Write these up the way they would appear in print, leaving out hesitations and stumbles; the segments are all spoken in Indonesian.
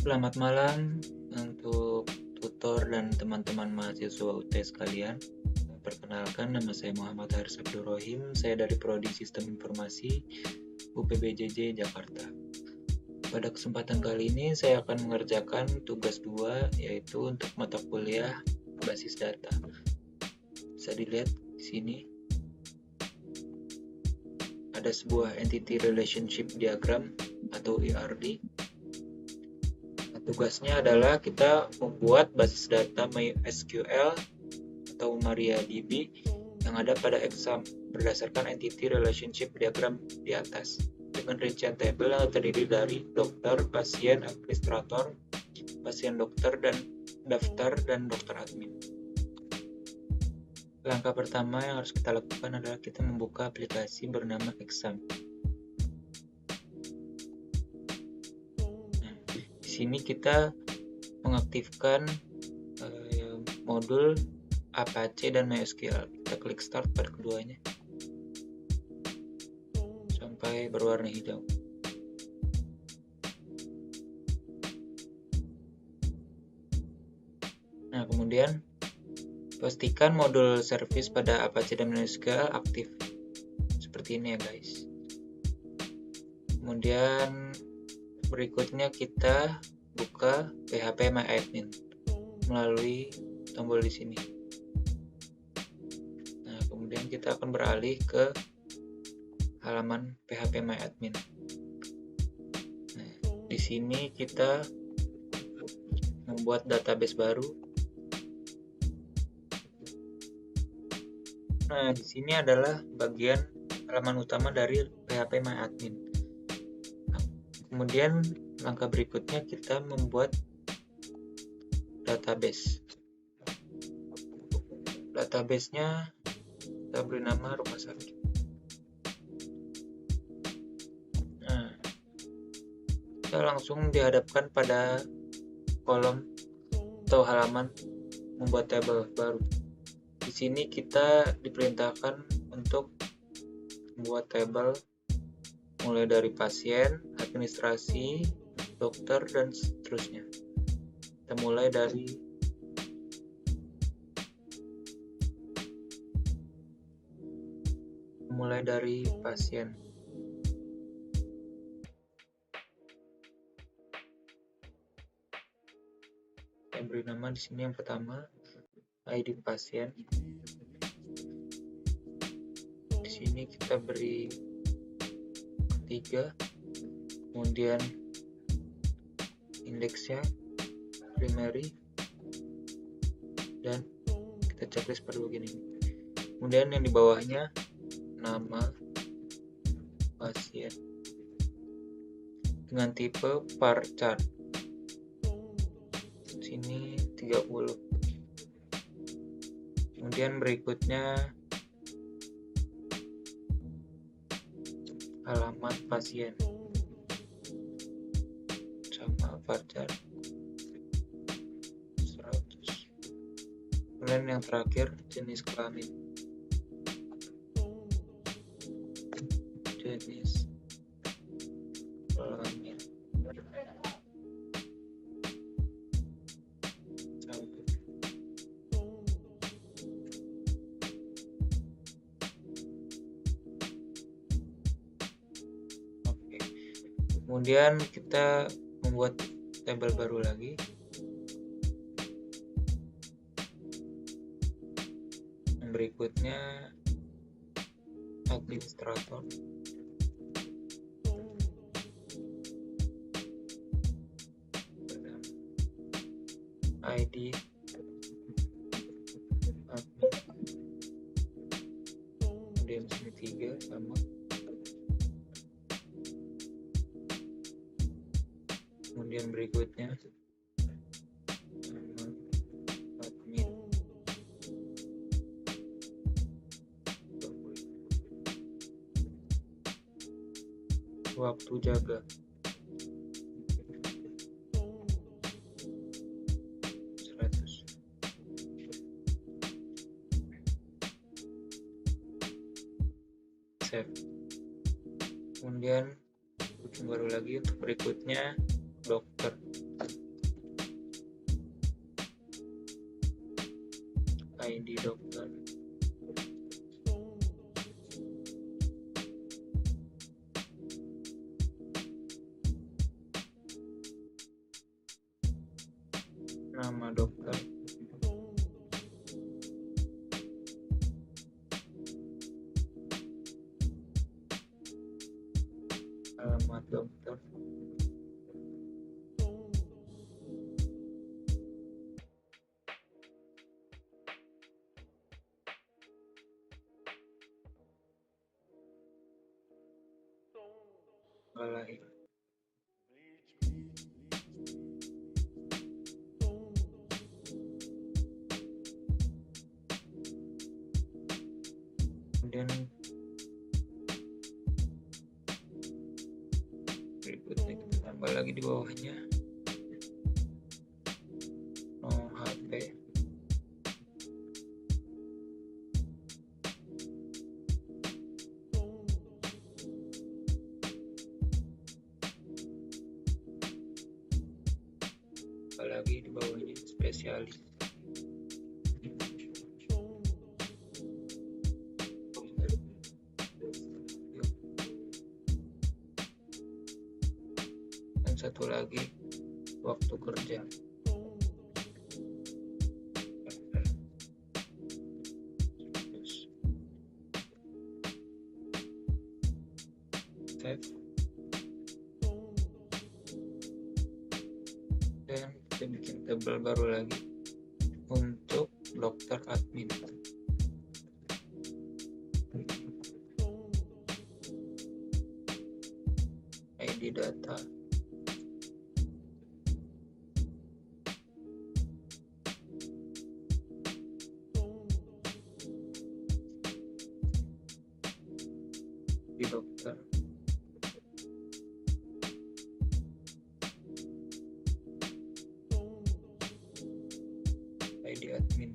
Selamat malam untuk tutor dan teman-teman mahasiswa UT sekalian. Perkenalkan, nama saya Muhammad Haris Abdurrahim. Saya dari Prodi Sistem Informasi UPBJJ Jakarta. Pada kesempatan kali ini saya akan mengerjakan tugas 2, yaitu untuk mata kuliah basis data. Bisa dilihat di sini ada sebuah Entity Relationship Diagram atau ERD. Tugasnya adalah kita membuat basis data MySQL atau MariaDB yang ada pada exam berdasarkan Entity Relationship Diagram di atas dengan rincian tabel yang terdiri dari dokter, pasien, administrator, pasien dokter, dan daftar, dan dokter admin. Langkah pertama yang harus kita lakukan adalah kita membuka aplikasi bernama exam. Di sini kita mengaktifkan modul Apache dan MySQL. Kita klik start pada keduanya sampai berwarna hijau. Nah, kemudian pastikan modul service pada Apache dan MySQL aktif. Seperti ini ya guys. Kemudian berikutnya kita buka PHP MyAdmin melalui tombol di sini. Nah, kemudian kita akan beralih ke halaman PHP MyAdmin. Nah, di sini kita membuat database baru. Nah, di sini adalah bagian halaman utama dari PHP MyAdmin. Kemudian langkah berikutnya kita membuat database. Database-nya kita beri nama rumah sakit. Nah, kita langsung dihadapkan pada kolom atau halaman membuat tabel baru. Di sini kita diperintahkan untuk membuat tabel mulai dari pasien, administrasi, dokter, dan seterusnya. Kita mulai dari pasien. Kita beri nama di sini yang pertama ID pasien. Di sini kita beri ketiga, kemudian indeksnya primary, dan kita checklist pada bagian ini. Kemudian yang di bawahnya nama pasien dengan tipe bar chart. Sini 30. Kemudian berikutnya alamat pasien sama bar chart 100. Kemudian yang terakhir jenis kelamin. Jenis kelamin. Kemudian kita membuat tabel baru lagi. Yang berikutnya administrator. ID admin. Kemudian sini 3 sama. Kemudian berikutnya admin. Waktu jaga 100. Save. Kemudian baru lagi untuk berikutnya dokter. dokter. Nama dokter. Alamat dokter. Tanggal lahir. Kemudian berikutnya kita tambah lagi di bawahnya nomor HP, apalagi di bawahnya spesialis. Dan satu lagi waktu kerja. Save. Dan kita bikin tabel baru lagi untuk dokter admin. ID data. Di dokter. ID admin.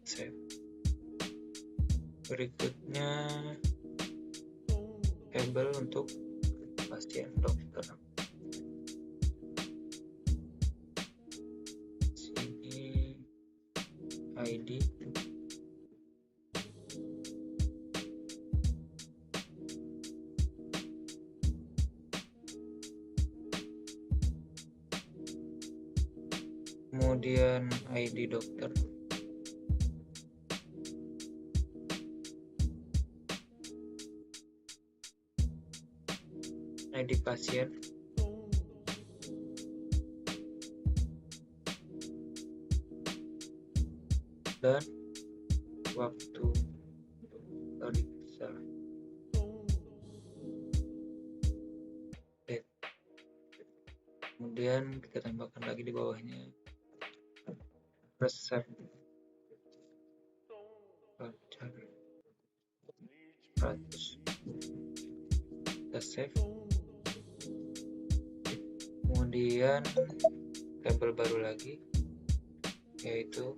Save. Berikutnya tabel untuk pasien dokter. Sini ID, kemudian ID dokter, ID pasien, dan waktu periksa. Kemudian kita tambahkan lagi di bawahnya resep, voucher, 100. Kita save. Kemudian tabel baru lagi yaitu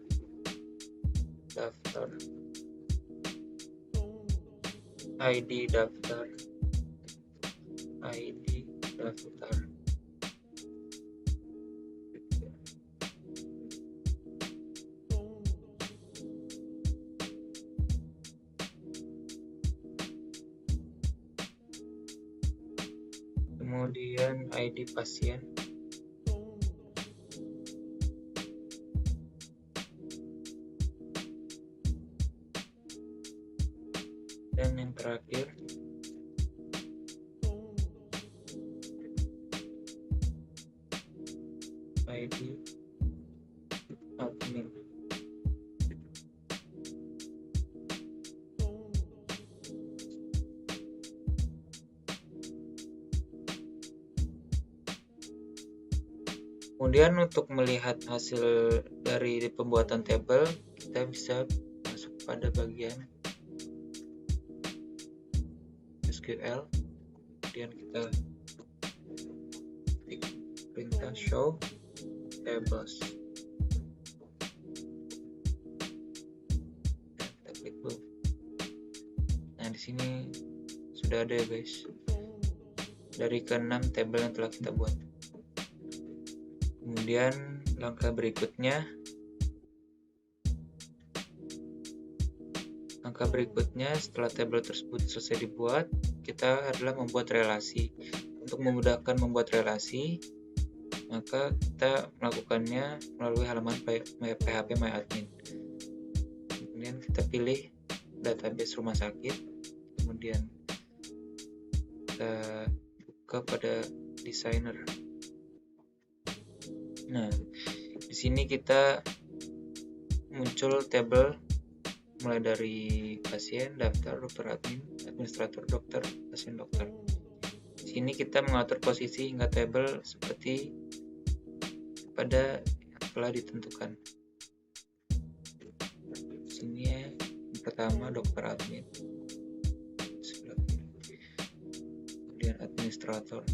daftar, ID daftar, ID daftar. Kemudian ID pasien, dan yang terakhir ID admin. Kemudian untuk melihat hasil dari pembuatan tabel, kita bisa masuk pada bagian SQL, kemudian kita klik perintah show tables, dan kita klik sini sudah ada ya guys, dari ke-6 tabel yang telah kita buat. Kemudian langkah berikutnya setelah tabel tersebut selesai dibuat, kita adalah membuat relasi. Untuk memudahkan membuat relasi, maka kita melakukannya melalui halaman PHP MyAdmin. Kemudian kita pilih database rumah sakit, kemudian kita buka pada designer. Nah, di sini kita muncul tabel mulai dari pasien, daftar, dokter admin, administrator, dokter, pasien, dokter. Di sini kita mengatur posisi hingga tabel seperti pada yang telah ditentukan. Di sini yang pertama dokter admin, sebelah kiri. Kemudian administrator,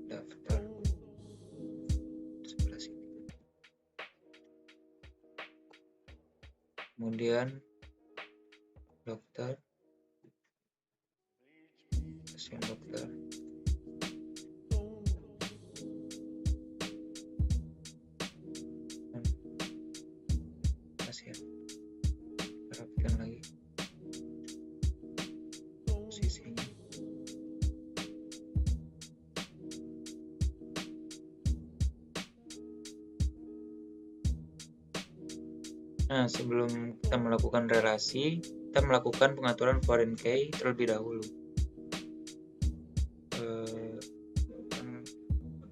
daftar, sebelah sini. Kemudian dokter, pasien dokter, dan pasien. Rapikan lagi posisinya. Nah, sebelum kita melakukan relasi, kita melakukan pengaturan foreign key terlebih dahulu.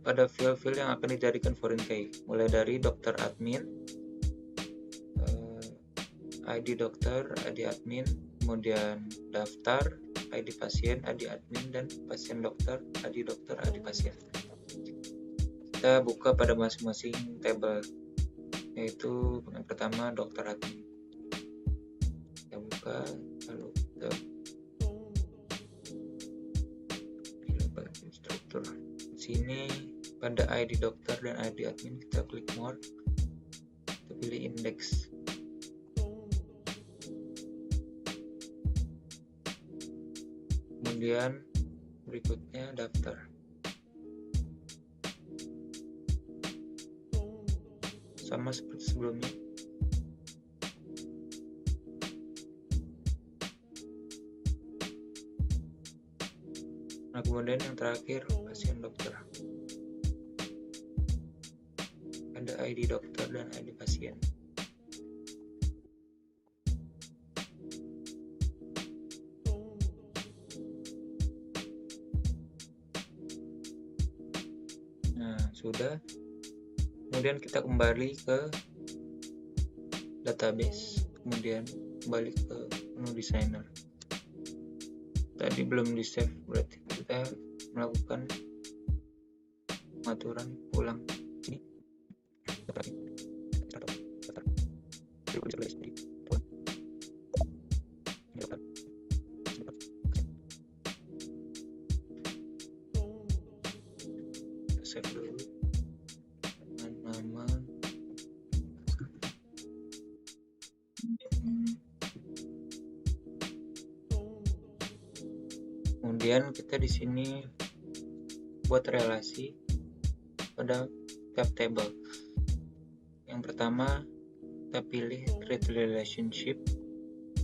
Pada field-field yang akan dijadikan foreign key, mulai dari dokter admin, ID dokter, ID admin, kemudian daftar, ID pasien, ID admin, dan pasien dokter, ID dokter, ID pasien. Kita buka pada masing-masing tabel, yaitu yang pertama dokter admin. Kita buka, lalu kita pilih bagian struktur. Di sini pada ID dokter dan ID admin kita klik more, kita pilih index. Kemudian berikutnya daftar. Sama seperti sebelumnya. Nah, kemudian yang terakhir pasien dokter. Ada ID dokter dan ID pasien. Nah, sudah. Kemudian kita kembali ke database, kemudian kembali ke menu designer. Tadi belum di save, berarti kita melakukan pengaturan ulang. Ini save dulu dengan nama kemudian kita di sini buat relasi pada tab table. Yang pertama kita pilih create relationship,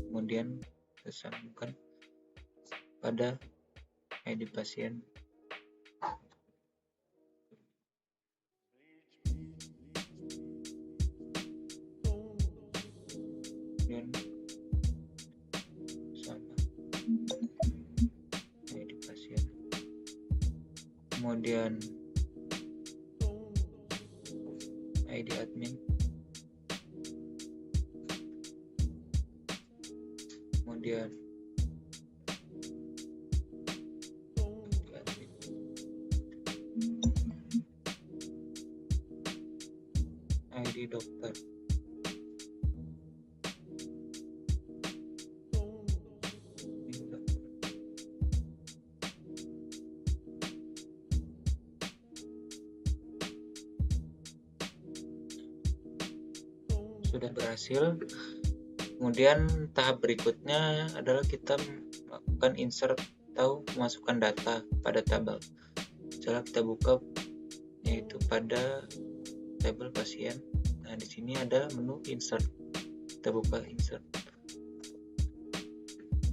kemudian kita sambungkan pada ID pasien. Kemudian sama ID pasien. Kemudian ID admin. Kemudian ID dokter. sudah berhasil. Kemudian tahap berikutnya adalah kita melakukan insert atau memasukkan data pada tabel. Setelah kita buka yaitu pada tabel pasien. Nah, di sini ada menu insert. Kita buka insert.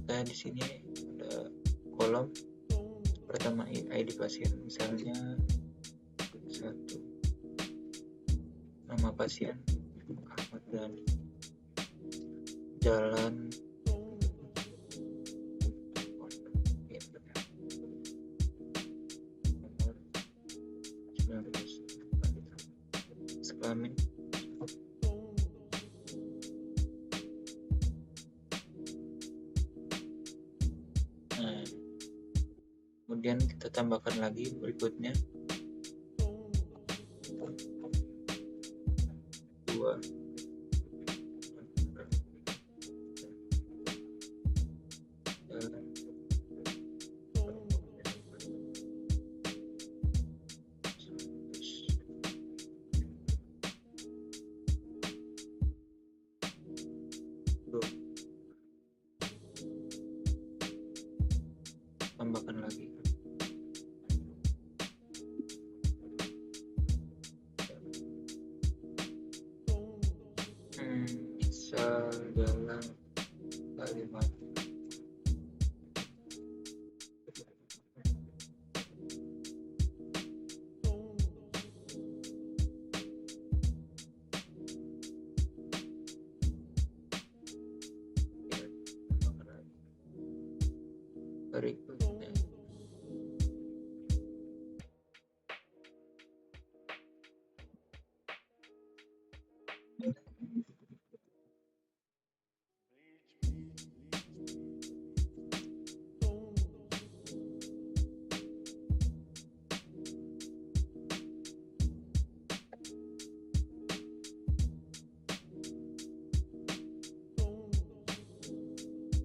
Nah, di sini ada kolom pertama ID pasien, misalnya 1, nama pasien Ahmad Dhani, jalan nomor kelamin kemudian kita tambahkan lagi berikutnya 2 tambahkan lagi misal dalam kalimat berikutnya.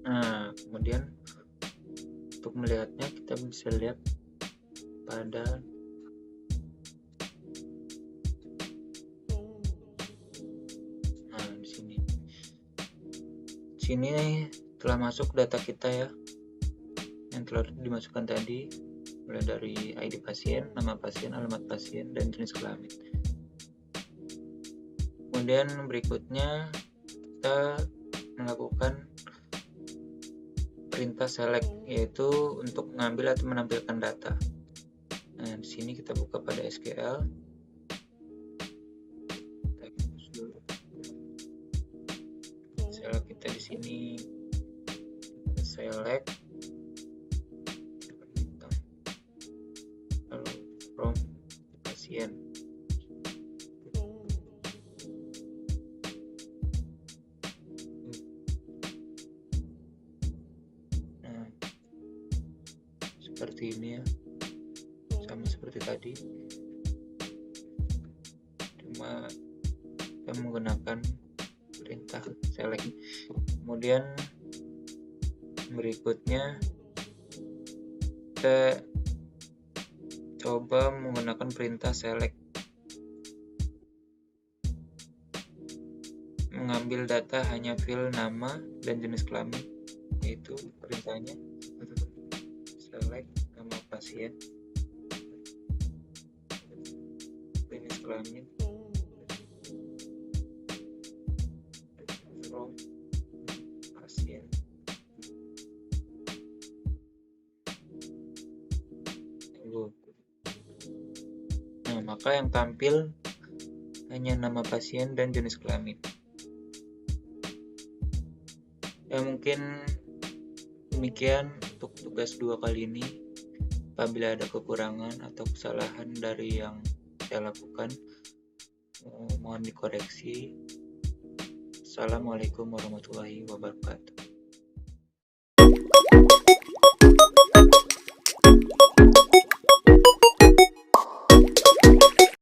Nah, kemudian untuk melihatnya kita bisa lihat pada di sini. Sini telah masuk data kita ya, yang telah dimasukkan tadi, mulai dari ID pasien, nama pasien, alamat pasien, dan jenis kelamin. Kemudian berikutnya kita melakukan perintah select, yaitu untuk mengambil atau menampilkan data. Nah, di sini kita buka pada SQL. Select kita di sini select lalu from pasien. Nah, seperti ini ya, sama seperti tadi, cuma kita menggunakan perintah select. Kemudian berikutnya kita coba menggunakan perintah select, mengambil data hanya file nama dan jenis kelamin, yaitu perintahnya select nama pasien, jenis kelamin, from pasien. Nah, maka yang tampil hanya nama pasien dan jenis kelamin. Ya, mungkin demikian untuk tugas 2 kali ini. Apabila ada kekurangan atau kesalahan dari yang saya lakukan, mohon dikoreksi. Assalamualaikum warahmatullahi wabarakatuh.